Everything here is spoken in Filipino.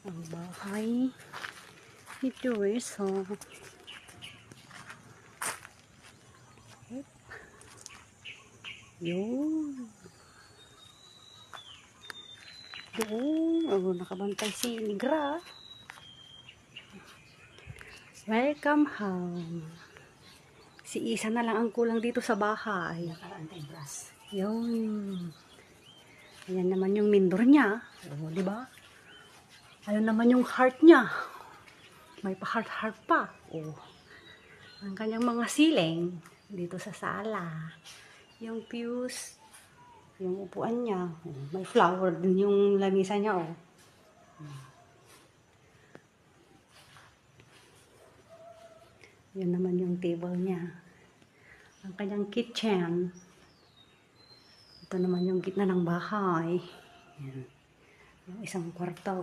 Ang bahay ni Teresa. Yun. Doon. Oh, nakabantay si Nigra. Welcome home. Si Isa na lang ang kulang dito sa bahay. Naka-antibras. Yun. Ayan naman yung mindor niya. O, di ba? Ayan naman yung heart niya. May pa-heart-heart pa. O. Ang kanyang mga siling dito sa sala. Yung fuse. Yung upuan niya. O, may flower din yung lamisa niya. O. Yan naman yung table niya. Ang kanyang kitchen. Ito naman yung gitna ng bahay. Yan. Yung isang kwarto.